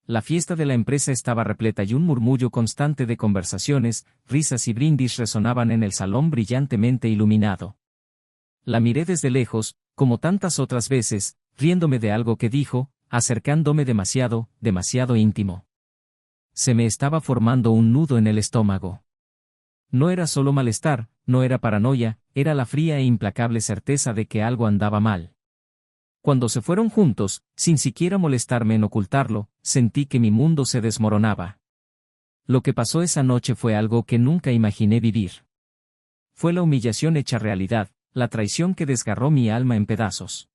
La fiesta de la empresa estaba repleta y un murmullo constante de conversaciones, risas y brindis resonaban en el salón brillantemente iluminado. La miré desde lejos, como tantas otras veces, riéndome de algo que dijo, acercándome demasiado, demasiado íntimo. Se me estaba formando un nudo en el estómago. No era solo malestar, no era paranoia, era la fría e implacable certeza de que algo andaba mal. Cuando se fueron juntos, sin siquiera molestarme en ocultarlo, sentí que mi mundo se desmoronaba. Lo que pasó esa noche fue algo que nunca imaginé vivir. Fue la humillación hecha realidad, la traición que desgarró mi alma en pedazos.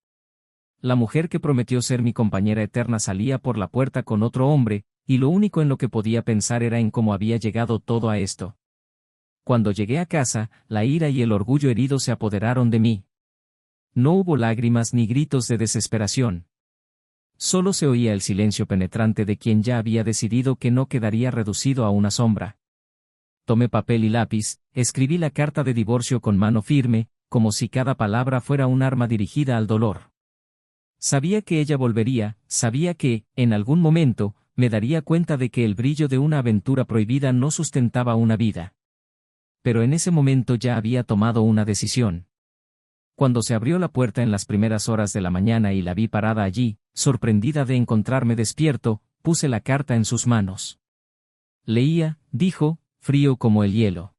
La mujer que prometió ser mi compañera eterna salía por la puerta con otro hombre, y lo único en lo que podía pensar era en cómo había llegado todo a esto. Cuando llegué a casa, la ira y el orgullo herido se apoderaron de mí. No hubo lágrimas ni gritos de desesperación. Solo se oía el silencio penetrante de quien ya había decidido que no quedaría reducido a una sombra. Tomé papel y lápiz, escribí la carta de divorcio con mano firme, como si cada palabra fuera un arma dirigida al dolor. Sabía que ella volvería, sabía que, en algún momento, me daría cuenta de que el brillo de una aventura prohibida no sustentaba una vida. Pero en ese momento ya había tomado una decisión. Cuando se abrió la puerta en las primeras horas de la mañana y la vi parada allí, sorprendida de encontrarme despierto, puse la carta en sus manos. Leía, dijo, frío como el hielo.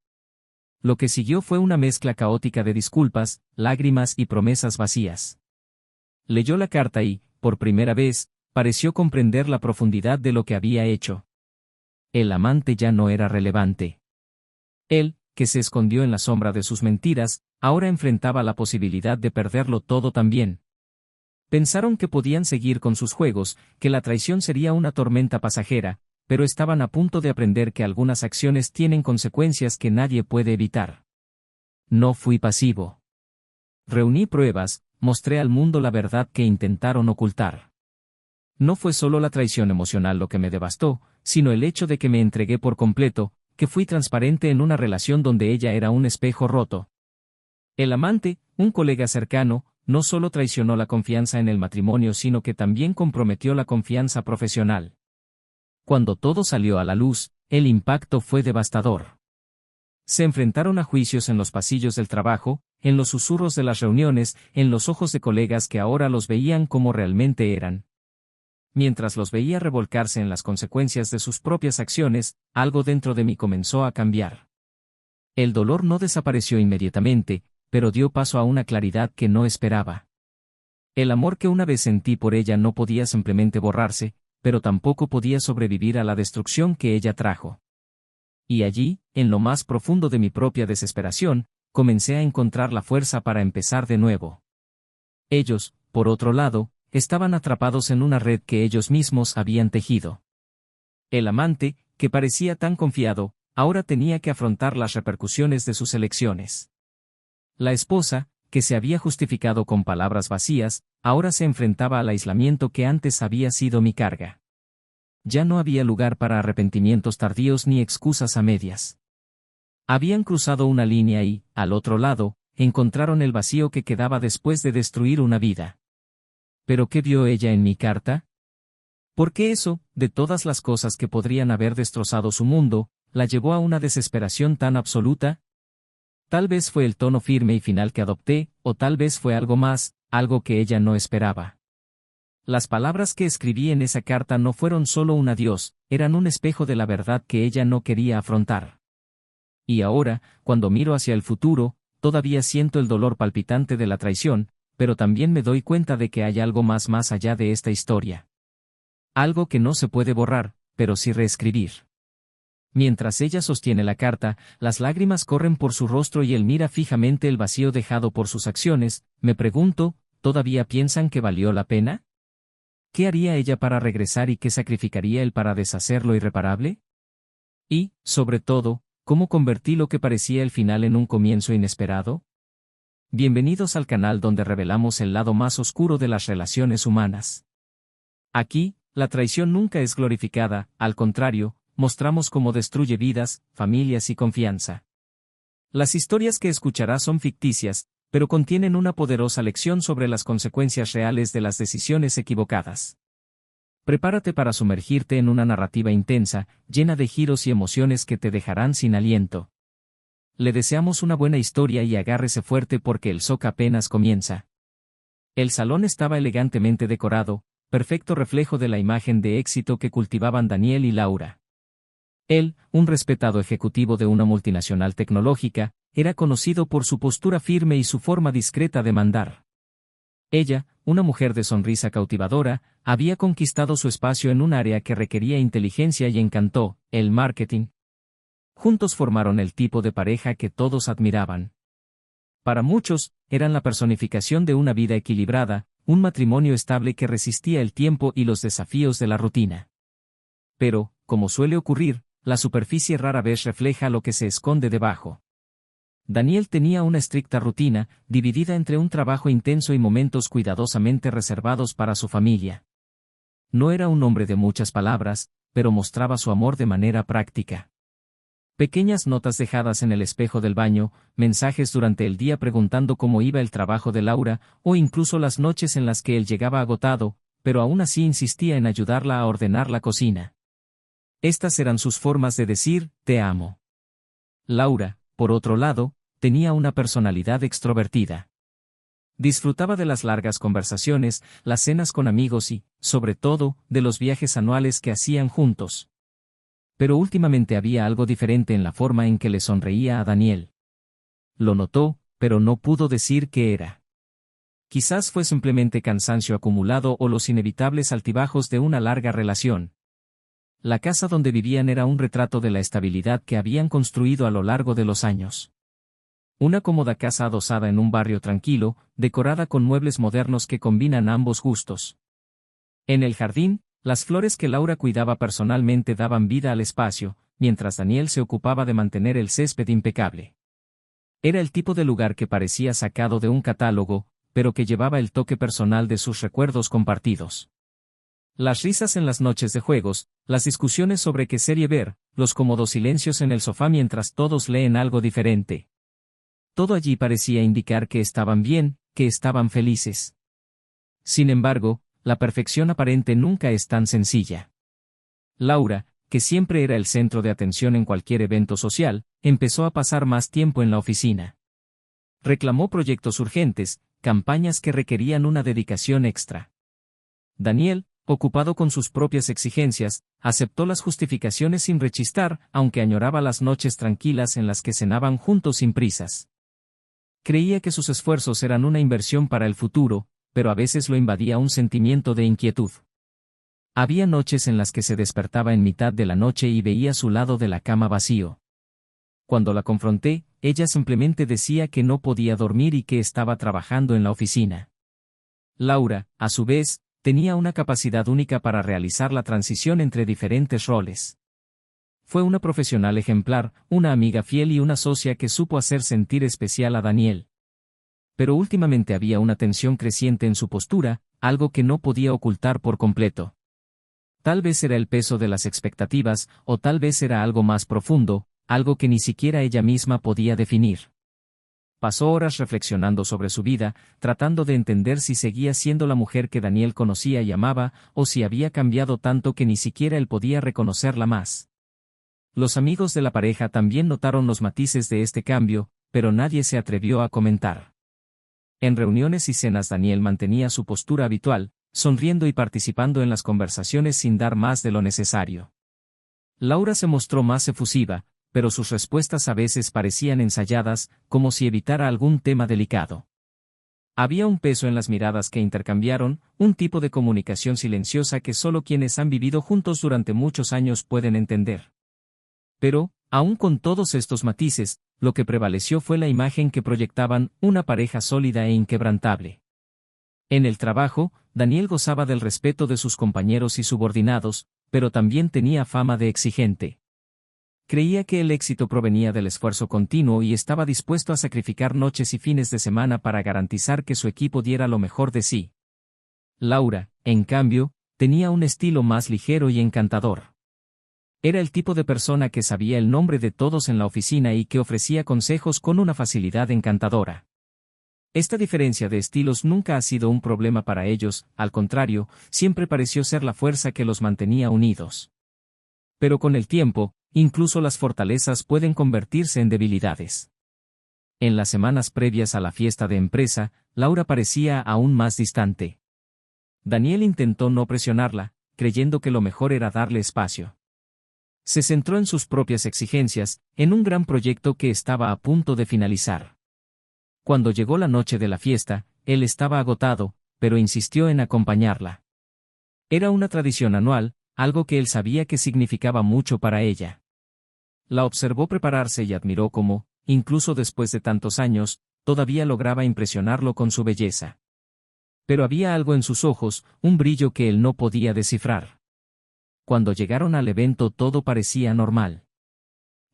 Lo que siguió fue una mezcla caótica de disculpas, lágrimas y promesas vacías. Leyó la carta y, por primera vez, pareció comprender la profundidad de lo que había hecho. El amante ya no era relevante. Él, que se escondió en la sombra de sus mentiras, ahora enfrentaba la posibilidad de perderlo todo también. Pensaron que podían seguir con sus juegos, que la traición sería una tormenta pasajera, pero estaban a punto de aprender que algunas acciones tienen consecuencias que nadie puede evitar. No fui pasivo. Reuní pruebas, mostré al mundo la verdad que intentaron ocultar. No fue solo la traición emocional lo que me devastó, sino el hecho de que me entregué por completo, que fui transparente en una relación donde ella era un espejo roto. El amante, un colega cercano, no solo traicionó la confianza en el matrimonio sino que también comprometió la confianza profesional. Cuando todo salió a la luz, el impacto fue devastador. Se enfrentaron a juicios en los pasillos del trabajo, en los susurros de las reuniones, en los ojos de colegas que ahora los veían como realmente eran. Mientras los veía revolcarse en las consecuencias de sus propias acciones, algo dentro de mí comenzó a cambiar. El dolor no desapareció inmediatamente, pero dio paso a una claridad que no esperaba. El amor que una vez sentí por ella no podía simplemente borrarse, pero tampoco podía sobrevivir a la destrucción que ella trajo. Y allí, en lo más profundo de mi propia desesperación, comencé a encontrar la fuerza para empezar de nuevo. Ellos, por otro lado, estaban atrapados en una red que ellos mismos habían tejido. El amante, que parecía tan confiado, ahora tenía que afrontar las repercusiones de sus elecciones. La esposa, que se había justificado con palabras vacías, ahora se enfrentaba al aislamiento que antes había sido mi carga. Ya no había lugar para arrepentimientos tardíos ni excusas a medias. Habían cruzado una línea y, al otro lado, encontraron el vacío que quedaba después de destruir una vida. ¿Pero qué vio ella en mi carta? ¿Por qué eso, de todas las cosas que podrían haber destrozado su mundo, la llevó a una desesperación tan absoluta? Tal vez fue el tono firme y final que adopté, o tal vez fue algo más, algo que ella no esperaba. Las palabras que escribí en esa carta no fueron solo un adiós, eran un espejo de la verdad que ella no quería afrontar. Y ahora, cuando miro hacia el futuro, todavía siento el dolor palpitante de la traición, pero también me doy cuenta de que hay algo más allá de esta historia. Algo que no se puede borrar, pero sí reescribir. Mientras ella sostiene la carta, las lágrimas corren por su rostro y él mira fijamente el vacío dejado por sus acciones, me pregunto, ¿todavía piensan que valió la pena? ¿Qué haría ella para regresar y qué sacrificaría él para deshacer lo irreparable? Y, sobre todo, ¿cómo convertí lo que parecía el final en un comienzo inesperado? Bienvenidos al canal donde revelamos el lado más oscuro de las relaciones humanas. Aquí, la traición nunca es glorificada, al contrario, mostramos cómo destruye vidas, familias y confianza. Las historias que escucharás son ficticias, pero contienen una poderosa lección sobre las consecuencias reales de las decisiones equivocadas. Prepárate para sumergirte en una narrativa intensa, llena de giros y emociones que te dejarán sin aliento. Le deseamos una buena historia y agárrese fuerte porque el shock apenas comienza. El salón estaba elegantemente decorado, perfecto reflejo de la imagen de éxito que cultivaban Daniel y Laura. Él, un respetado ejecutivo de una multinacional tecnológica, era conocido por su postura firme y su forma discreta de mandar. Ella, una mujer de sonrisa cautivadora, había conquistado su espacio en un área que requería inteligencia y encanto, el marketing. Juntos formaron el tipo de pareja que todos admiraban. Para muchos, eran la personificación de una vida equilibrada, un matrimonio estable que resistía el tiempo y los desafíos de la rutina. Pero, como suele ocurrir, la superficie rara vez refleja lo que se esconde debajo. Daniel tenía una estricta rutina, dividida entre un trabajo intenso y momentos cuidadosamente reservados para su familia. No era un hombre de muchas palabras, pero mostraba su amor de manera práctica. Pequeñas notas dejadas en el espejo del baño, mensajes durante el día preguntando cómo iba el trabajo de Laura, o incluso las noches en las que él llegaba agotado, pero aún así insistía en ayudarla a ordenar la cocina. Estas eran sus formas de decir, te amo. Laura, por otro lado, tenía una personalidad extrovertida. Disfrutaba de las largas conversaciones, las cenas con amigos y, sobre todo, de los viajes anuales que hacían juntos. Pero últimamente había algo diferente en la forma en que le sonreía a Daniel. Lo notó, pero no pudo decir qué era. Quizás fue simplemente cansancio acumulado o los inevitables altibajos de una larga relación. La casa donde vivían era un retrato de la estabilidad que habían construido a lo largo de los años. Una cómoda casa adosada en un barrio tranquilo, decorada con muebles modernos que combinan ambos gustos. En el jardín, las flores que Laura cuidaba personalmente daban vida al espacio, mientras Daniel se ocupaba de mantener el césped impecable. Era el tipo de lugar que parecía sacado de un catálogo, pero que llevaba el toque personal de sus recuerdos compartidos. Las risas en las noches de juegos, las discusiones sobre qué serie ver, los cómodos silencios en el sofá mientras todos leen algo diferente. Todo allí parecía indicar que estaban bien, que estaban felices. Sin embargo, la perfección aparente nunca es tan sencilla. Laura, que siempre era el centro de atención en cualquier evento social, empezó a pasar más tiempo en la oficina. Reclamó proyectos urgentes, campañas que requerían una dedicación extra. Daniel, ocupado con sus propias exigencias, aceptó las justificaciones sin rechistar, aunque añoraba las noches tranquilas en las que cenaban juntos sin prisas. Creía que sus esfuerzos eran una inversión para el futuro, pero a veces lo invadía un sentimiento de inquietud. Había noches en las que se despertaba en mitad de la noche y veía su lado de la cama vacío. Cuando la confronté, ella simplemente decía que no podía dormir y que estaba trabajando en la oficina. Laura, a su vez, tenía una capacidad única para realizar la transición entre diferentes roles. Fue una profesional ejemplar, una amiga fiel y una socia que supo hacer sentir especial a Daniel. Pero últimamente había una tensión creciente en su postura, algo que no podía ocultar por completo. Tal vez era el peso de las expectativas, o tal vez era algo más profundo, algo que ni siquiera ella misma podía definir. Pasó horas reflexionando sobre su vida, tratando de entender si seguía siendo la mujer que Daniel conocía y amaba, o si había cambiado tanto que ni siquiera él podía reconocerla más. Los amigos de la pareja también notaron los matices de este cambio, pero nadie se atrevió a comentar. En reuniones y cenas Daniel mantenía su postura habitual, sonriendo y participando en las conversaciones sin dar más de lo necesario. Laura se mostró más efusiva, pero sus respuestas a veces parecían ensayadas, como si evitara algún tema delicado. Había un peso en las miradas que intercambiaron, un tipo de comunicación silenciosa que solo quienes han vivido juntos durante muchos años pueden entender. Pero, aun con todos estos matices, lo que prevaleció fue la imagen que proyectaban, una pareja sólida e inquebrantable. En el trabajo, Daniel gozaba del respeto de sus compañeros y subordinados, pero también tenía fama de exigente. Creía que el éxito provenía del esfuerzo continuo y estaba dispuesto a sacrificar noches y fines de semana para garantizar que su equipo diera lo mejor de sí. Laura, en cambio, tenía un estilo más ligero y encantador. Era el tipo de persona que sabía el nombre de todos en la oficina y que ofrecía consejos con una facilidad encantadora. Esta diferencia de estilos nunca ha sido un problema para ellos, al contrario, siempre pareció ser la fuerza que los mantenía unidos. Pero con el tiempo, incluso las fortalezas pueden convertirse en debilidades. En las semanas previas a la fiesta de empresa, Laura parecía aún más distante. Daniel intentó no presionarla, creyendo que lo mejor era darle espacio. Se centró en sus propias exigencias, en un gran proyecto que estaba a punto de finalizar. Cuando llegó la noche de la fiesta, él estaba agotado, pero insistió en acompañarla. Era una tradición anual, algo que él sabía que significaba mucho para ella. La observó prepararse y admiró cómo, incluso después de tantos años, todavía lograba impresionarlo con su belleza. Pero había algo en sus ojos, un brillo que él no podía descifrar. Cuando llegaron al evento todo parecía normal.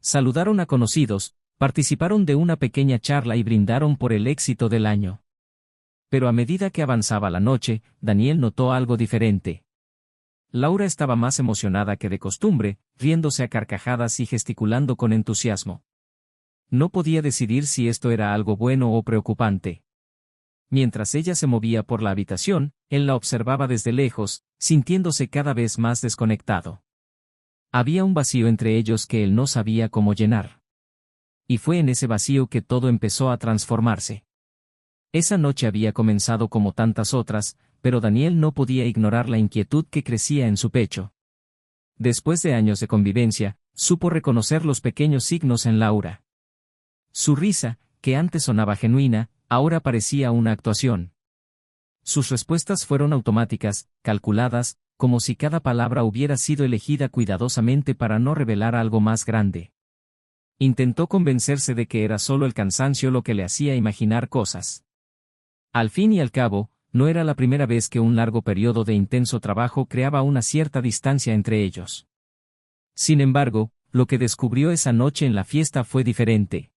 Saludaron a conocidos, participaron de una pequeña charla y brindaron por el éxito del año. Pero a medida que avanzaba la noche, Daniel notó algo diferente. Laura estaba más emocionada que de costumbre, riéndose a carcajadas y gesticulando con entusiasmo. No podía decidir si esto era algo bueno o preocupante. Mientras ella se movía por la habitación, él la observaba desde lejos, sintiéndose cada vez más desconectado. Había un vacío entre ellos que él no sabía cómo llenar. Y fue en ese vacío que todo empezó a transformarse. Esa noche había comenzado como tantas otras, pero Daniel no podía ignorar la inquietud que crecía en su pecho. Después de años de convivencia, supo reconocer los pequeños signos en Laura. Su risa, que antes sonaba genuina, ahora parecía una actuación. Sus respuestas fueron automáticas, calculadas, como si cada palabra hubiera sido elegida cuidadosamente para no revelar algo más grande. Intentó convencerse de que era solo el cansancio lo que le hacía imaginar cosas. Al fin y al cabo, no era la primera vez que un largo periodo de intenso trabajo creaba una cierta distancia entre ellos. Sin embargo, lo que descubrió esa noche en la fiesta fue diferente.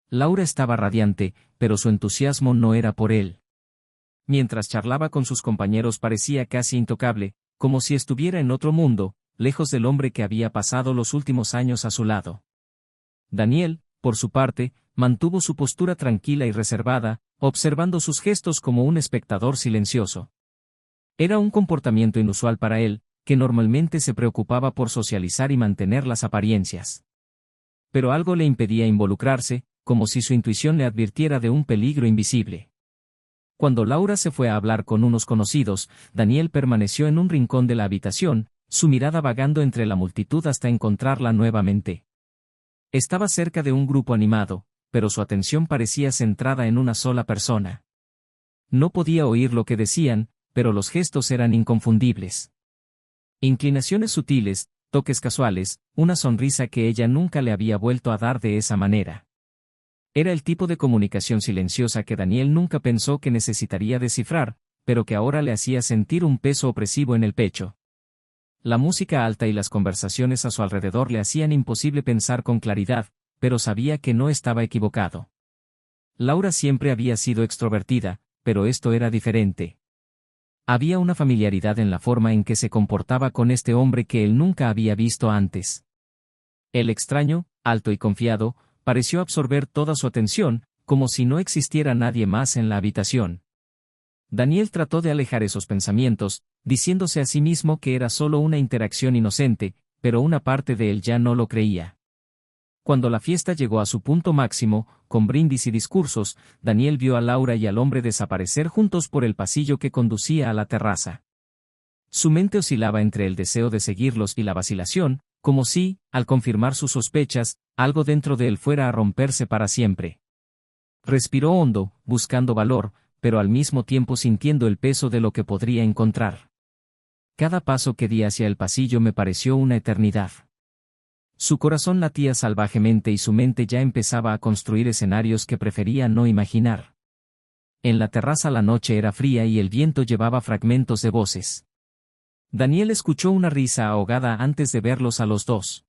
Laura estaba radiante, pero su entusiasmo no era por él. Mientras charlaba con sus compañeros parecía casi intocable, como si estuviera en otro mundo, lejos del hombre que había pasado los últimos años a su lado. Daniel, por su parte, mantuvo su postura tranquila y reservada, observando sus gestos como un espectador silencioso. Era un comportamiento inusual para él, que normalmente se preocupaba por socializar y mantener las apariencias. Pero algo le impedía involucrarse, como si su intuición le advirtiera de un peligro invisible. Cuando Laura se fue a hablar con unos conocidos, Daniel permaneció en un rincón de la habitación, su mirada vagando entre la multitud hasta encontrarla nuevamente. Estaba cerca de un grupo animado, pero su atención parecía centrada en una sola persona. No podía oír lo que decían, pero los gestos eran inconfundibles. Inclinaciones sutiles, toques casuales, una sonrisa que ella nunca le había vuelto a dar de esa manera. Era el tipo de comunicación silenciosa que Daniel nunca pensó que necesitaría descifrar, pero que ahora le hacía sentir un peso opresivo en el pecho. La música alta y las conversaciones a su alrededor le hacían imposible pensar con claridad, pero sabía que no estaba equivocado. Laura siempre había sido extrovertida, pero esto era diferente. Había una familiaridad en la forma en que se comportaba con este hombre que él nunca había visto antes. El extraño, alto y confiado, pareció absorber toda su atención, como si no existiera nadie más en la habitación. Daniel trató de alejar esos pensamientos, diciéndose a sí mismo que era solo una interacción inocente, pero una parte de él ya no lo creía. Cuando la fiesta llegó a su punto máximo, con brindis y discursos, Daniel vio a Laura y al hombre desaparecer juntos por el pasillo que conducía a la terraza. Su mente oscilaba entre el deseo de seguirlos y la vacilación, como si, al confirmar sus sospechas, algo dentro de él fuera a romperse para siempre. Respiró hondo, buscando valor, pero al mismo tiempo sintiendo el peso de lo que podría encontrar. Cada paso que di hacia el pasillo me pareció una eternidad. Su corazón latía salvajemente y su mente ya empezaba a construir escenarios que prefería no imaginar. En la terraza la noche era fría y el viento llevaba fragmentos de voces. Daniel escuchó una risa ahogada antes de verlos a los dos.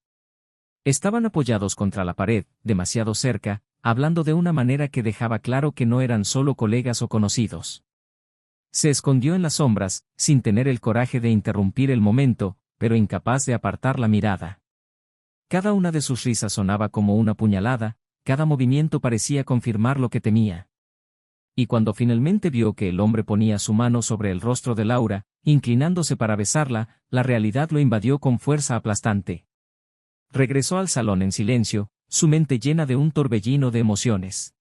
Estaban apoyados contra la pared, demasiado cerca, hablando de una manera que dejaba claro que no eran solo colegas o conocidos. Se escondió en las sombras, sin tener el coraje de interrumpir el momento, pero incapaz de apartar la mirada. Cada una de sus risas sonaba como una puñalada, cada movimiento parecía confirmar lo que temía. Y cuando finalmente vio que el hombre ponía su mano sobre el rostro de Laura, inclinándose para besarla, la realidad lo invadió con fuerza aplastante. Regresó al salón en silencio, su mente llena de un torbellino de emociones.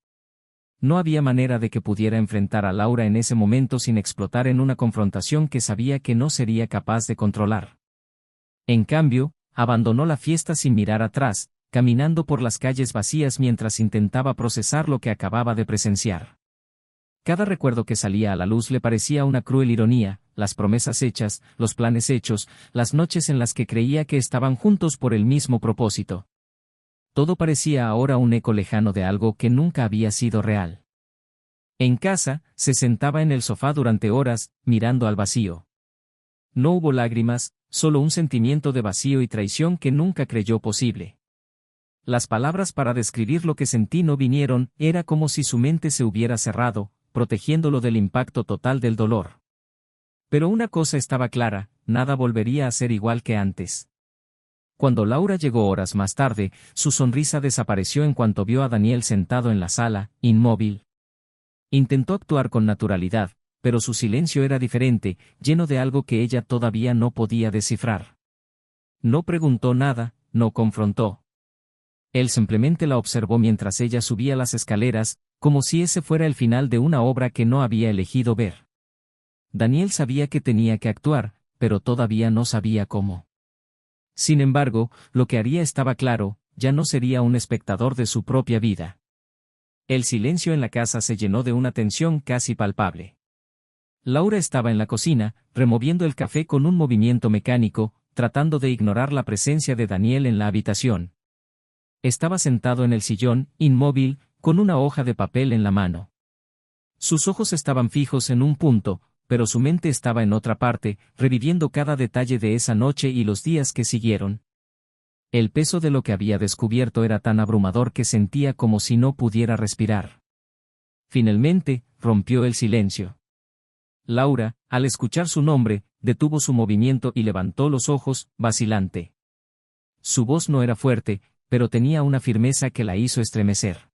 No había manera de que pudiera enfrentar a Laura en ese momento sin explotar en una confrontación que sabía que no sería capaz de controlar. En cambio, abandonó la fiesta sin mirar atrás, caminando por las calles vacías mientras intentaba procesar lo que acababa de presenciar. Cada recuerdo que salía a la luz le parecía una cruel ironía, las promesas hechas, los planes hechos, las noches en las que creía que estaban juntos por el mismo propósito. Todo parecía ahora un eco lejano de algo que nunca había sido real. En casa, se sentaba en el sofá durante horas, mirando al vacío. No hubo lágrimas, solo un sentimiento de vacío y traición que nunca creyó posible. Las palabras para describir lo que sentí no vinieron, era como si su mente se hubiera cerrado, protegiéndolo del impacto total del dolor. Pero una cosa estaba clara, nada volvería a ser igual que antes. Cuando Laura llegó horas más tarde, su sonrisa desapareció en cuanto vio a Daniel sentado en la sala, inmóvil. Intentó actuar con naturalidad, pero su silencio era diferente, lleno de algo que ella todavía no podía descifrar. No preguntó nada, no confrontó. Él simplemente la observó mientras ella subía las escaleras, como si ese fuera el final de una obra que no había elegido ver. Daniel sabía que tenía que actuar, pero todavía no sabía cómo. Sin embargo, lo que haría estaba claro, ya no sería un espectador de su propia vida. El silencio en la casa se llenó de una tensión casi palpable. Laura estaba en la cocina, removiendo el café con un movimiento mecánico, tratando de ignorar la presencia de Daniel en la habitación. Estaba sentado en el sillón, inmóvil, con una hoja de papel en la mano. Sus ojos estaban fijos en un punto, pero su mente estaba en otra parte, reviviendo cada detalle de esa noche y los días que siguieron. El peso de lo que había descubierto era tan abrumador que sentía como si no pudiera respirar. Finalmente, rompió el silencio. Laura, al escuchar su nombre, detuvo su movimiento y levantó los ojos, vacilante. Su voz no era fuerte, pero tenía una firmeza que la hizo estremecer.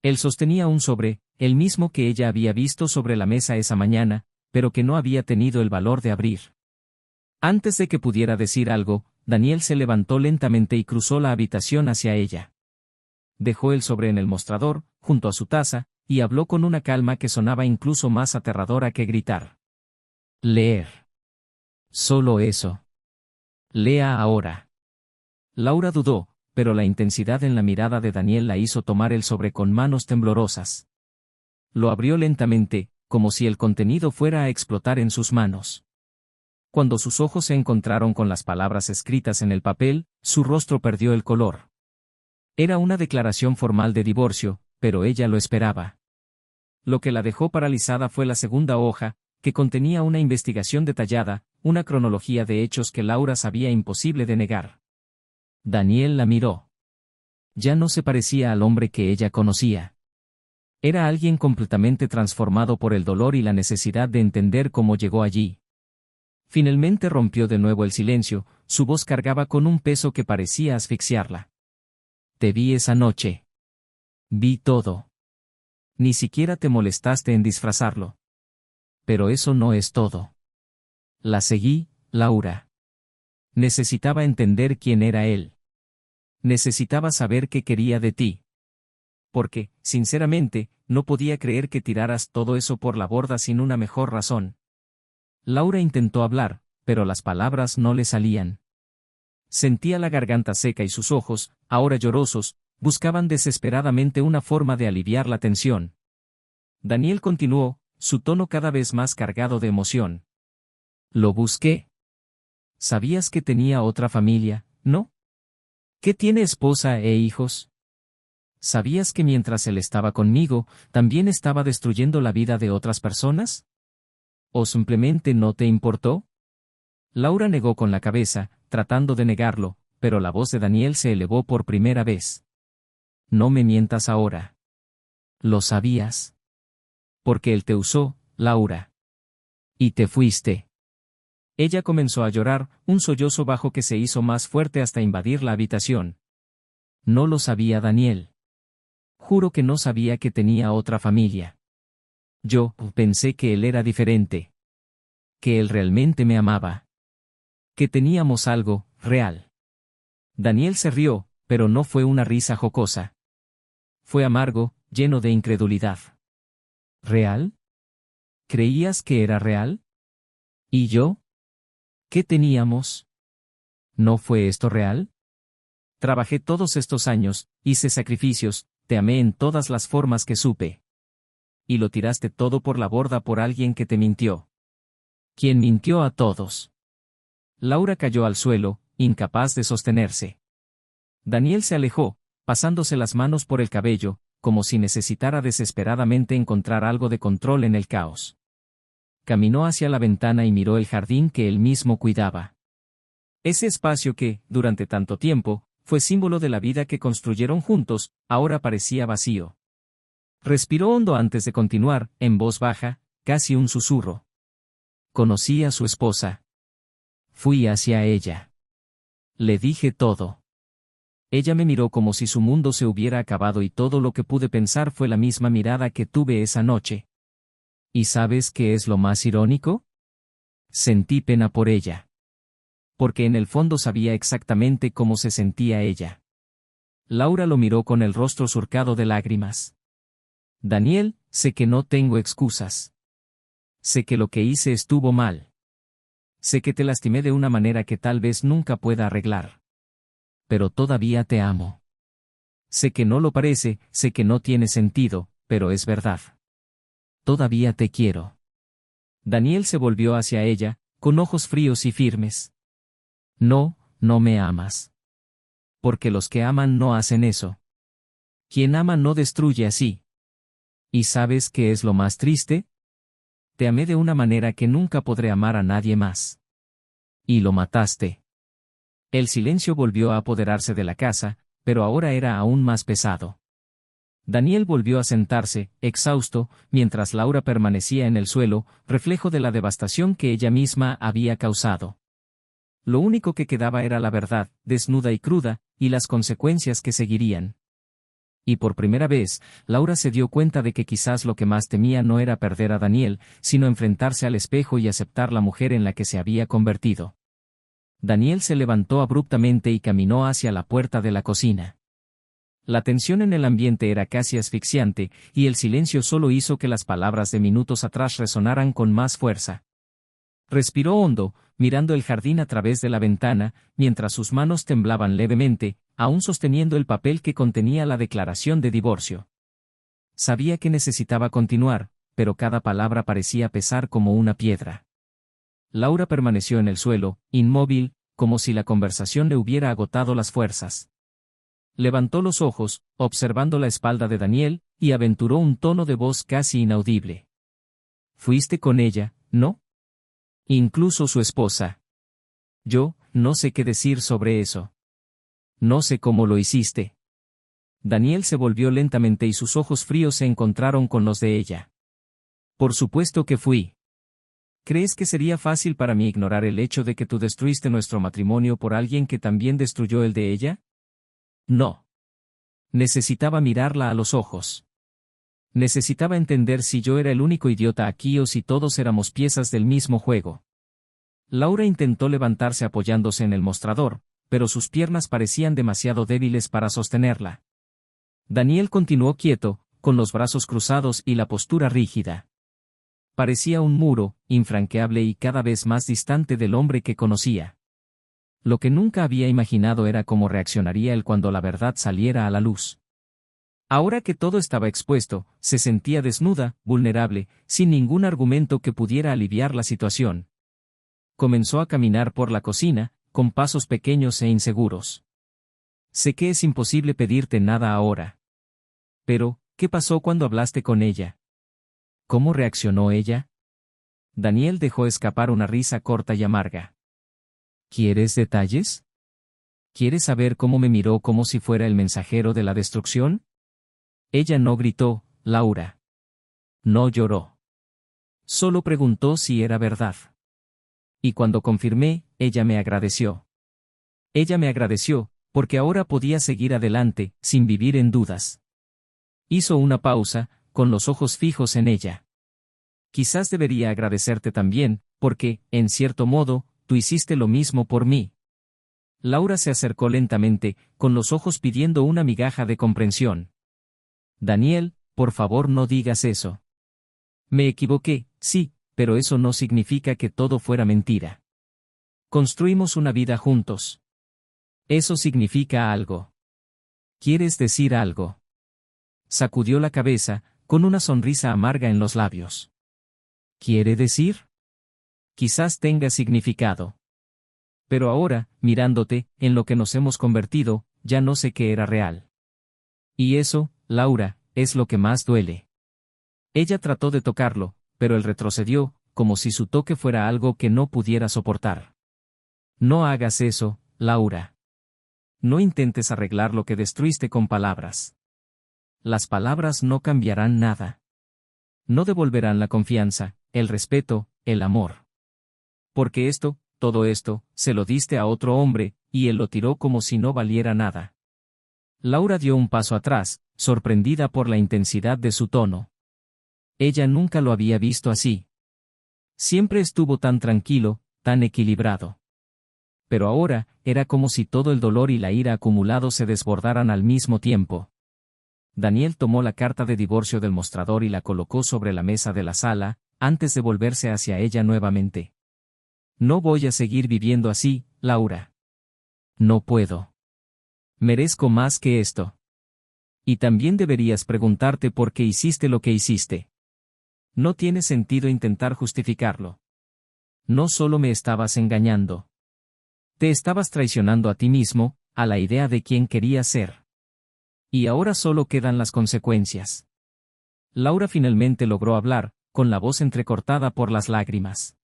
Él sostenía un sobre, el mismo que ella había visto sobre la mesa esa mañana, pero que no había tenido el valor de abrir. Antes de que pudiera decir algo, Daniel se levantó lentamente y cruzó la habitación hacia ella. Dejó el sobre en el mostrador, junto a su taza, y habló con una calma que sonaba incluso más aterradora que gritar. Leer. Solo eso. Lea ahora. Laura dudó, pero la intensidad en la mirada de Daniel la hizo tomar el sobre con manos temblorosas. Lo abrió lentamente, como si el contenido fuera a explotar en sus manos. Cuando sus ojos se encontraron con las palabras escritas en el papel, su rostro perdió el color. Era una declaración formal de divorcio, pero ella lo esperaba. Lo que la dejó paralizada fue la segunda hoja, que contenía una investigación detallada, una cronología de hechos que Laura sabía imposible de negar. Daniel la miró. Ya no se parecía al hombre que ella conocía. Era alguien completamente transformado por el dolor y la necesidad de entender cómo llegó allí. Finalmente rompió de nuevo el silencio, su voz cargaba con un peso que parecía asfixiarla. Te vi esa noche. Vi todo. Ni siquiera te molestaste en disfrazarlo. Pero eso no es todo. La seguí, Laura. Necesitaba entender quién era él. Necesitaba saber qué quería de ti. Porque, sinceramente, no podía creer que tiraras todo eso por la borda sin una mejor razón. Laura intentó hablar, pero las palabras no le salían. Sentía la garganta seca y sus ojos, ahora llorosos, buscaban desesperadamente una forma de aliviar la tensión. Daniel continuó, su tono cada vez más cargado de emoción. Lo busqué. Sabías que tenía otra familia, ¿no? ¿Que tiene esposa e hijos? ¿Sabías que mientras él estaba conmigo, también estaba destruyendo la vida de otras personas? ¿O simplemente no te importó? Laura negó con la cabeza, tratando de negarlo, pero la voz de Daniel se elevó por primera vez. No me mientas ahora. Lo sabías. Porque él te usó, Laura. Y te fuiste. Ella comenzó a llorar, un sollozo bajo que se hizo más fuerte hasta invadir la habitación. No lo sabía Daniel. Juro que no sabía que tenía otra familia. Yo pensé que él era diferente. Que él realmente me amaba. Que teníamos algo real. Daniel se rió, pero no fue una risa jocosa. Fue amargo, lleno de incredulidad. ¿Real? ¿Creías que era real? ¿Y yo? ¿Qué teníamos? ¿No fue esto real? Trabajé todos estos años, hice sacrificios, te amé en todas las formas que supe. Y lo tiraste todo por la borda por alguien que te mintió. ¿Quién mintió a todos? Laura cayó al suelo, incapaz de sostenerse. Daniel se alejó, pasándose las manos por el cabello, como si necesitara desesperadamente encontrar algo de control en el caos. Caminó hacia la ventana y miró el jardín que él mismo cuidaba. Ese espacio que, durante tanto tiempo, fue símbolo de la vida que construyeron juntos, ahora parecía vacío. Respiró hondo antes de continuar, en voz baja, casi un susurro. Conocí a su esposa. Fui hacia ella. Le dije todo. Ella me miró como si su mundo se hubiera acabado y todo lo que pude pensar fue la misma mirada que tuve esa noche. ¿Y sabes qué es lo más irónico? Sentí pena por ella. Porque en el fondo sabía exactamente cómo se sentía ella. Laura lo miró con el rostro surcado de lágrimas. Daniel, sé que no tengo excusas. Sé que lo que hice estuvo mal. Sé que te lastimé de una manera que tal vez nunca pueda arreglar. Pero todavía te amo. Sé que no lo parece, sé que no tiene sentido, pero es verdad. Todavía te quiero. Daniel se volvió hacia ella, con ojos fríos y firmes. No, no me amas. Porque los que aman no hacen eso. Quien ama no destruye así. ¿Y sabes qué es lo más triste? Te amé de una manera que nunca podré amar a nadie más. Y lo mataste. El silencio volvió a apoderarse de la casa, pero ahora era aún más pesado. Daniel volvió a sentarse, exhausto, mientras Laura permanecía en el suelo, reflejo de la devastación que ella misma había causado. Lo único que quedaba era la verdad, desnuda y cruda, y las consecuencias que seguirían. Y por primera vez, Laura se dio cuenta de que quizás lo que más temía no era perder a Daniel, sino enfrentarse al espejo y aceptar la mujer en la que se había convertido. Daniel se levantó abruptamente y caminó hacia la puerta de la cocina. La tensión en el ambiente era casi asfixiante, y el silencio solo hizo que las palabras de minutos atrás resonaran con más fuerza. Respiró hondo, mirando el jardín a través de la ventana, mientras sus manos temblaban levemente, aún sosteniendo el papel que contenía la declaración de divorcio. Sabía que necesitaba continuar, pero cada palabra parecía pesar como una piedra. Laura permaneció en el suelo, inmóvil, como si la conversación le hubiera agotado las fuerzas. Levantó los ojos, observando la espalda de Daniel, y aventuró un tono de voz casi inaudible. «Fuiste con ella, ¿no? Incluso su esposa. Yo, no sé qué decir sobre eso. No sé cómo lo hiciste». Daniel se volvió lentamente y sus ojos fríos se encontraron con los de ella. «Por supuesto que fui. ¿Crees que sería fácil para mí ignorar el hecho de que tú destruiste nuestro matrimonio por alguien que también destruyó el de ella? No. Necesitaba mirarla a los ojos. Necesitaba entender si yo era el único idiota aquí o si todos éramos piezas del mismo juego». Laura intentó levantarse apoyándose en el mostrador, pero sus piernas parecían demasiado débiles para sostenerla. Daniel continuó quieto, con los brazos cruzados y la postura rígida. Parecía un muro, infranqueable y cada vez más distante del hombre que conocía. Lo que nunca había imaginado era cómo reaccionaría él cuando la verdad saliera a la luz. Ahora que todo estaba expuesto, se sentía desnuda, vulnerable, sin ningún argumento que pudiera aliviar la situación. Comenzó a caminar por la cocina, con pasos pequeños e inseguros. Sé que es imposible pedirte nada ahora. Pero, ¿qué pasó cuando hablaste con ella? ¿Cómo reaccionó ella? Daniel dejó escapar una risa corta y amarga. ¿Quieres detalles? ¿Quieres saber cómo me miró como si fuera el mensajero de la destrucción? Ella no gritó, Laura. No lloró. Solo preguntó si era verdad. Y cuando confirmé, ella me agradeció. Ella me agradeció, porque ahora podía seguir adelante, sin vivir en dudas. Hizo una pausa, con los ojos fijos en ella. Quizás debería agradecerte también, porque, en cierto modo, tú hiciste lo mismo por mí. Laura se acercó lentamente, con los ojos pidiendo una migaja de comprensión. Daniel, por favor no digas eso. Me equivoqué, sí, pero eso no significa que todo fuera mentira. Construimos una vida juntos. Eso significa algo. ¿Quieres decir algo? Sacudió la cabeza, con una sonrisa amarga en los labios. ¿Quiere decir? Quizás tenga significado. Pero ahora, mirándote, en lo que nos hemos convertido, ya no sé qué era real. Y eso, Laura, es lo que más duele. Ella trató de tocarlo, pero él retrocedió, como si su toque fuera algo que no pudiera soportar. No hagas eso, Laura. No intentes arreglar lo que destruiste con palabras. Las palabras no cambiarán nada. No devolverán la confianza, el respeto, el amor. Porque esto, todo esto, se lo diste a otro hombre, y él lo tiró como si no valiera nada. Laura dio un paso atrás, sorprendida por la intensidad de su tono. Ella nunca lo había visto así. Siempre estuvo tan tranquilo, tan equilibrado. Pero ahora, era como si todo el dolor y la ira acumulados se desbordaran al mismo tiempo. Daniel tomó la carta de divorcio del mostrador y la colocó sobre la mesa de la sala, antes de volverse hacia ella nuevamente. No voy a seguir viviendo así, Laura. No puedo. Merezco más que esto. Y también deberías preguntarte por qué hiciste lo que hiciste. No tiene sentido intentar justificarlo. No solo me estabas engañando. Te estabas traicionando a ti mismo, a la idea de quién querías ser. Y ahora solo quedan las consecuencias. Laura finalmente logró hablar, con la voz entrecortada por las lágrimas.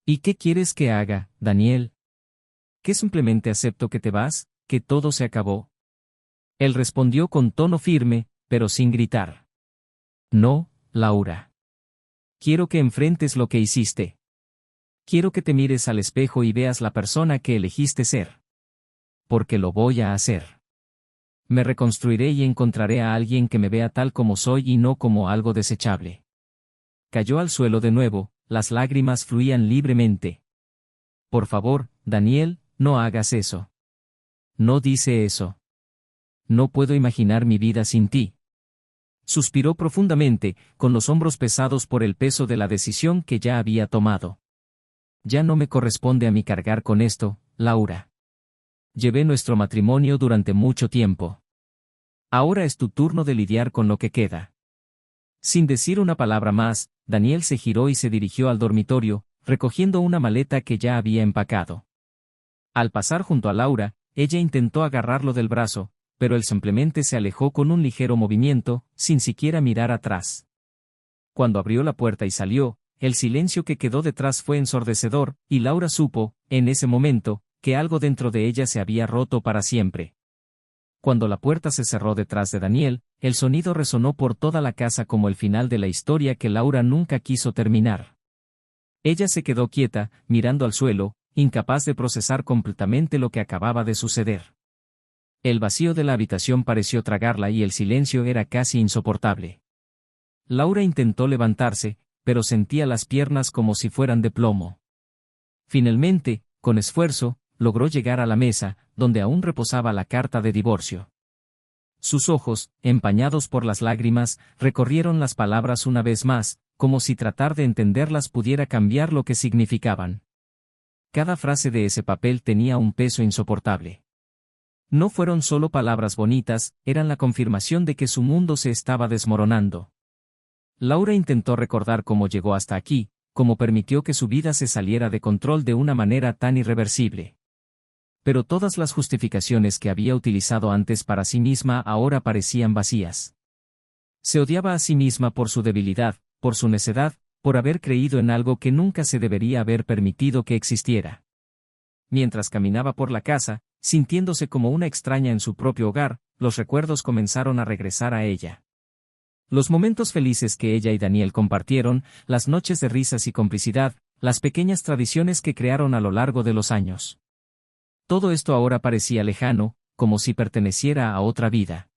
¿Y qué quieres que haga, Daniel? ¿Que simplemente acepto que te vas, que todo se acabó? Él respondió con tono firme, pero sin gritar. No, Laura. Quiero que enfrentes lo que hiciste. Quiero que te mires al espejo y veas la persona que elegiste ser. Porque lo voy a hacer. Me reconstruiré y encontraré a alguien que me vea tal como soy y no como algo desechable. Cayó al suelo de nuevo, las lágrimas fluían libremente. Por favor, Daniel, no hagas eso. No dice eso. No puedo imaginar mi vida sin ti. Suspiró profundamente, con los hombros pesados por el peso de la decisión que ya había tomado. Ya no me corresponde a mí cargar con esto, Laura. Llevé nuestro matrimonio durante mucho tiempo. Ahora es tu turno de lidiar con lo que queda. Sin decir una palabra más, Daniel se giró y se dirigió al dormitorio, recogiendo una maleta que ya había empacado. Al pasar junto a Laura, ella intentó agarrarlo del brazo, pero él simplemente se alejó con un ligero movimiento, sin siquiera mirar atrás. Cuando abrió la puerta y salió, el silencio que quedó detrás fue ensordecedor, y Laura supo, en ese momento, que algo dentro de ella se había roto para siempre. Cuando la puerta se cerró detrás de Daniel, el sonido resonó por toda la casa como el final de la historia que Laura nunca quiso terminar. Ella se quedó quieta, mirando al suelo, incapaz de procesar completamente lo que acababa de suceder. El vacío de la habitación pareció tragarla y el silencio era casi insoportable. Laura intentó levantarse, pero sentía las piernas como si fueran de plomo. Finalmente, con esfuerzo, logró llegar a la mesa, donde aún reposaba la carta de divorcio. Sus ojos, empañados por las lágrimas, recorrieron las palabras una vez más, como si tratar de entenderlas pudiera cambiar lo que significaban. Cada frase de ese papel tenía un peso insoportable. No fueron solo palabras bonitas, eran la confirmación de que su mundo se estaba desmoronando. Laura intentó recordar cómo llegó hasta aquí, cómo permitió que su vida se saliera de control de una manera tan irreversible. Pero todas las justificaciones que había utilizado antes para sí misma ahora parecían vacías. Se odiaba a sí misma por su debilidad, por su necedad, por haber creído en algo que nunca se debería haber permitido que existiera. Mientras caminaba por la casa, sintiéndose como una extraña en su propio hogar, los recuerdos comenzaron a regresar a ella. Los momentos felices que ella y Daniel compartieron, las noches de risas y complicidad, las pequeñas tradiciones que crearon a lo largo de los años. Todo esto ahora parecía lejano, como si perteneciera a otra vida.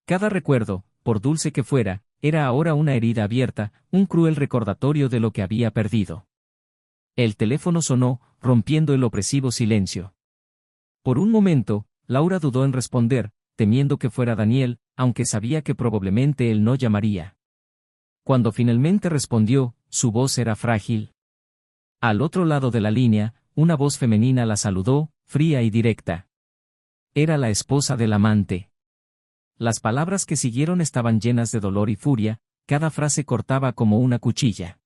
Cada recuerdo, por dulce que fuera, era ahora una herida abierta, un cruel recordatorio de lo que había perdido. El teléfono sonó, rompiendo el opresivo silencio. Por un momento, Laura dudó en responder, temiendo que fuera Daniel, aunque sabía que probablemente él no llamaría. Cuando finalmente respondió, su voz era frágil. Al otro lado de la línea, una voz femenina la saludó, fría y directa. Era la esposa del amante. Las palabras que siguieron estaban llenas de dolor y furia, cada frase cortaba como una cuchilla.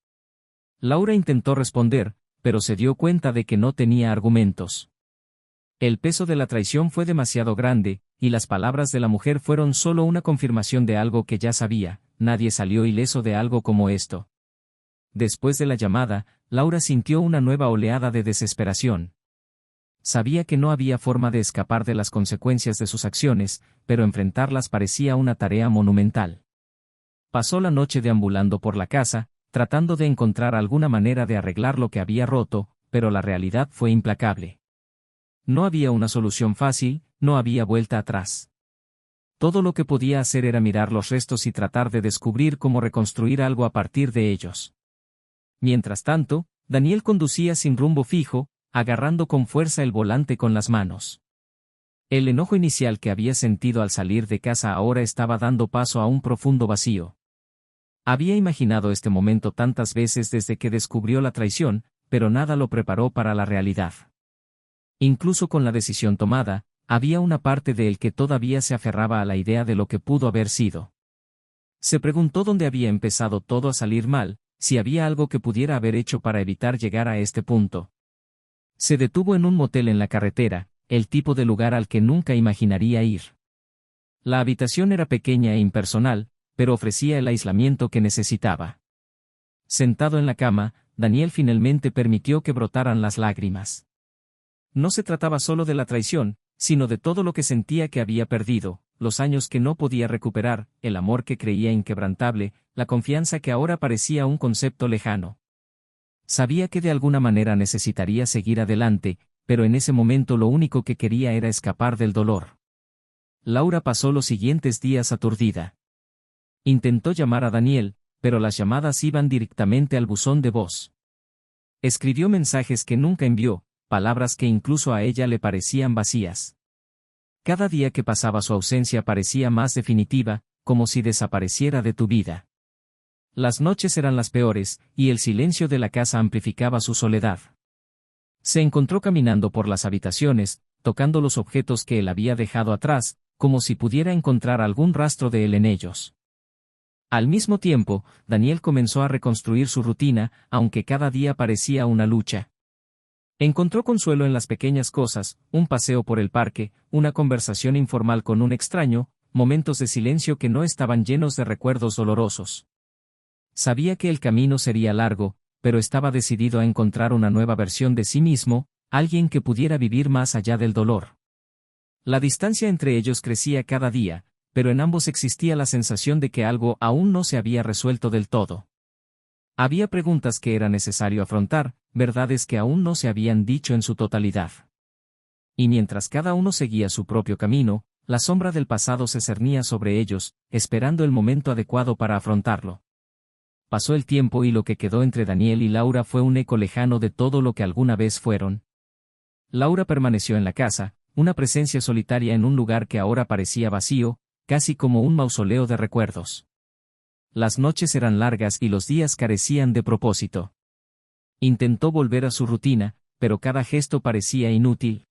Laura intentó responder, pero se dio cuenta de que no tenía argumentos. El peso de la traición fue demasiado grande, y las palabras de la mujer fueron solo una confirmación de algo que ya sabía: nadie salió ileso de algo como esto. Después de la llamada, Laura sintió una nueva oleada de desesperación. Sabía que no había forma de escapar de las consecuencias de sus acciones, pero enfrentarlas parecía una tarea monumental. Pasó la noche deambulando por la casa, tratando de encontrar alguna manera de arreglar lo que había roto, pero la realidad fue implacable. No había una solución fácil, no había vuelta atrás. Todo lo que podía hacer era mirar los restos y tratar de descubrir cómo reconstruir algo a partir de ellos. Mientras tanto, Daniel conducía sin rumbo fijo, agarrando con fuerza el volante con las manos. El enojo inicial que había sentido al salir de casa ahora estaba dando paso a un profundo vacío. Había imaginado este momento tantas veces desde que descubrió la traición, pero nada lo preparó para la realidad. Incluso con la decisión tomada, había una parte de él que todavía se aferraba a la idea de lo que pudo haber sido. Se preguntó dónde había empezado todo a salir mal, si había algo que pudiera haber hecho para evitar llegar a este punto. Se detuvo en un motel en la carretera, el tipo de lugar al que nunca imaginaría ir. La habitación era pequeña e impersonal, pero ofrecía el aislamiento que necesitaba. Sentado en la cama, Daniel finalmente permitió que brotaran las lágrimas. No se trataba solo de la traición, sino de todo lo que sentía que había perdido, los años que no podía recuperar, el amor que creía inquebrantable, la confianza que ahora parecía un concepto lejano. Sabía que de alguna manera necesitaría seguir adelante, pero en ese momento lo único que quería era escapar del dolor. Laura pasó los siguientes días aturdida. Intentó llamar a Daniel, pero las llamadas iban directamente al buzón de voz. Escribió mensajes que nunca envió, palabras que incluso a ella le parecían vacías. Cada día que pasaba su ausencia parecía más definitiva, como si desapareciera de tu vida. Las noches eran las peores, y el silencio de la casa amplificaba su soledad. Se encontró caminando por las habitaciones, tocando los objetos que él había dejado atrás, como si pudiera encontrar algún rastro de él en ellos. Al mismo tiempo, Daniel comenzó a reconstruir su rutina, aunque cada día parecía una lucha. Encontró consuelo en las pequeñas cosas: un paseo por el parque, una conversación informal con un extraño, momentos de silencio que no estaban llenos de recuerdos dolorosos. Sabía que el camino sería largo, pero estaba decidido a encontrar una nueva versión de sí mismo, alguien que pudiera vivir más allá del dolor. La distancia entre ellos crecía cada día, pero en ambos existía la sensación de que algo aún no se había resuelto del todo. Había preguntas que era necesario afrontar, verdades que aún no se habían dicho en su totalidad. Y mientras cada uno seguía su propio camino, la sombra del pasado se cernía sobre ellos, esperando el momento adecuado para afrontarlo. Pasó el tiempo y lo que quedó entre Daniel y Laura fue un eco lejano de todo lo que alguna vez fueron. Laura permaneció en la casa, una presencia solitaria en un lugar que ahora parecía vacío, casi como un mausoleo de recuerdos. Las noches eran largas y los días carecían de propósito. Intentó volver a su rutina, pero cada gesto parecía inútil.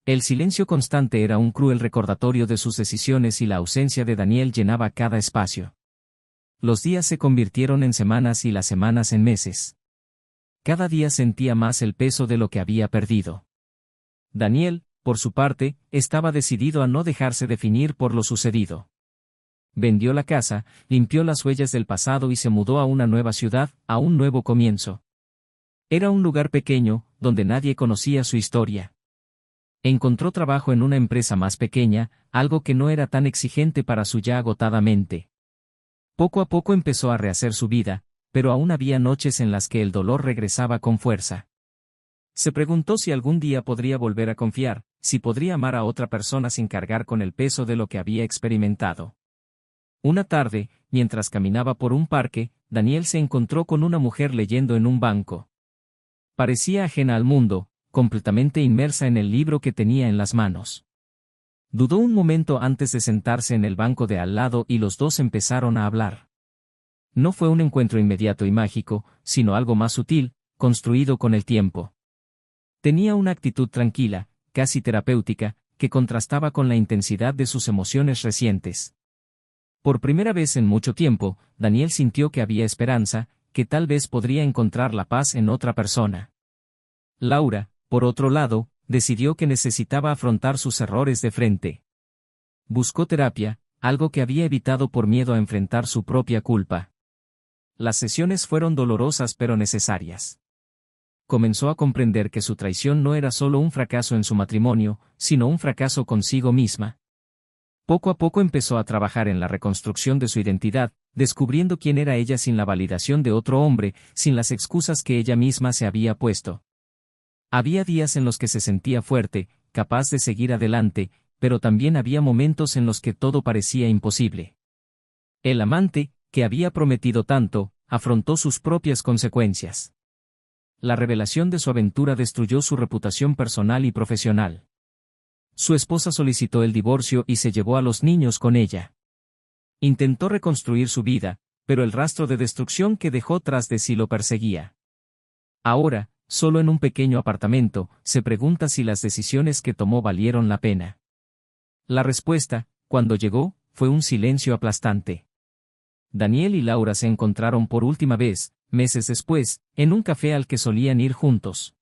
El silencio constante era un cruel recordatorio de sus decisiones y la ausencia de Daniel llenaba cada espacio. Los días se convirtieron en semanas y las semanas en meses. Cada día sentía más el peso de lo que había perdido. Daniel, por su parte, estaba decidido a no dejarse definir por lo sucedido. Vendió la casa, limpió las huellas del pasado y se mudó a una nueva ciudad, a un nuevo comienzo. Era un lugar pequeño, donde nadie conocía su historia. Encontró trabajo en una empresa más pequeña, algo que no era tan exigente para su ya agotada mente. Poco a poco empezó a rehacer su vida, pero aún había noches en las que el dolor regresaba con fuerza. Se preguntó si algún día podría volver a confiar, si podría amar a otra persona sin cargar con el peso de lo que había experimentado. Una tarde, mientras caminaba por un parque, Daniel se encontró con una mujer leyendo en un banco. Parecía ajena al mundo, completamente inmersa en el libro que tenía en las manos. Dudó un momento antes de sentarse en el banco de al lado y los dos empezaron a hablar. No fue un encuentro inmediato y mágico, sino algo más sutil, construido con el tiempo. Tenía una actitud tranquila, casi terapéutica, que contrastaba con la intensidad de sus emociones recientes. Por primera vez en mucho tiempo, Daniel sintió que había esperanza, que tal vez podría encontrar la paz en otra persona. Laura, por otro lado, decidió que necesitaba afrontar sus errores de frente. Buscó terapia, algo que había evitado por miedo a enfrentar su propia culpa. Las sesiones fueron dolorosas pero necesarias. Comenzó a comprender que su traición no era solo un fracaso en su matrimonio, sino un fracaso consigo misma. Poco a poco empezó a trabajar en la reconstrucción de su identidad, descubriendo quién era ella sin la validación de otro hombre, sin las excusas que ella misma se había puesto. Había días en los que se sentía fuerte, capaz de seguir adelante, pero también había momentos en los que todo parecía imposible. El amante, que había prometido tanto, afrontó sus propias consecuencias. La revelación de su aventura destruyó su reputación personal y profesional. Su esposa solicitó el divorcio y se llevó a los niños con ella. Intentó reconstruir su vida, pero el rastro de destrucción que dejó tras de sí lo perseguía. Ahora, solo en un pequeño apartamento, se pregunta si las decisiones que tomó valieron la pena. La respuesta, cuando llegó, fue un silencio aplastante. Daniel y Laura se encontraron por última vez, meses después, en un café al que solían ir juntos.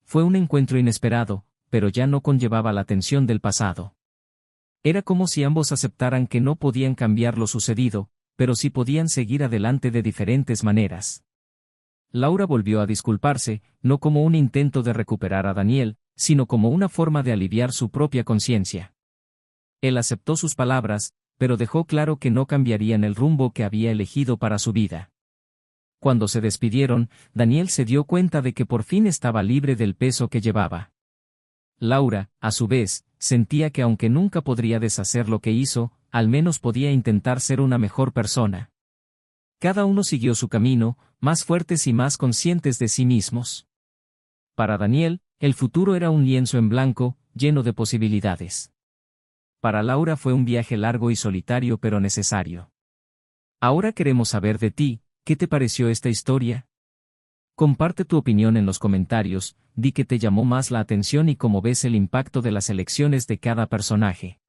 Fue un encuentro inesperado, pero ya no conllevaba la tensión del pasado. Era como si ambos aceptaran que no podían cambiar lo sucedido, pero sí podían seguir adelante de diferentes maneras. Laura volvió a disculparse, no como un intento de recuperar a Daniel, sino como una forma de aliviar su propia conciencia. Él aceptó sus palabras, pero dejó claro que no cambiarían el rumbo que había elegido para su vida. Cuando se despidieron, Daniel se dio cuenta de que por fin estaba libre del peso que llevaba. Laura, a su vez, sentía que aunque nunca podría deshacer lo que hizo, al menos podía intentar ser una mejor persona. Cada uno siguió su camino, más fuertes y más conscientes de sí mismos. Para Daniel, el futuro era un lienzo en blanco, lleno de posibilidades. Para Laura fue un viaje largo y solitario pero necesario. Ahora queremos saber de ti, ¿qué te pareció esta historia? Comparte tu opinión en los comentarios, di qué te llamó más la atención y cómo ves el impacto de las elecciones de cada personaje.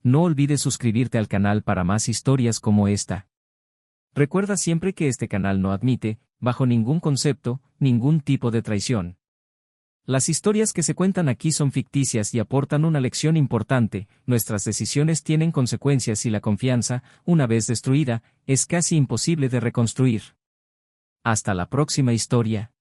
No olvides suscribirte al canal para más historias como esta. Recuerda siempre que este canal no admite, bajo ningún concepto, ningún tipo de traición. Las historias que se cuentan aquí son ficticias y aportan una lección importante. Nuestras decisiones tienen consecuencias y la confianza, una vez destruida, es casi imposible de reconstruir. Hasta la próxima historia.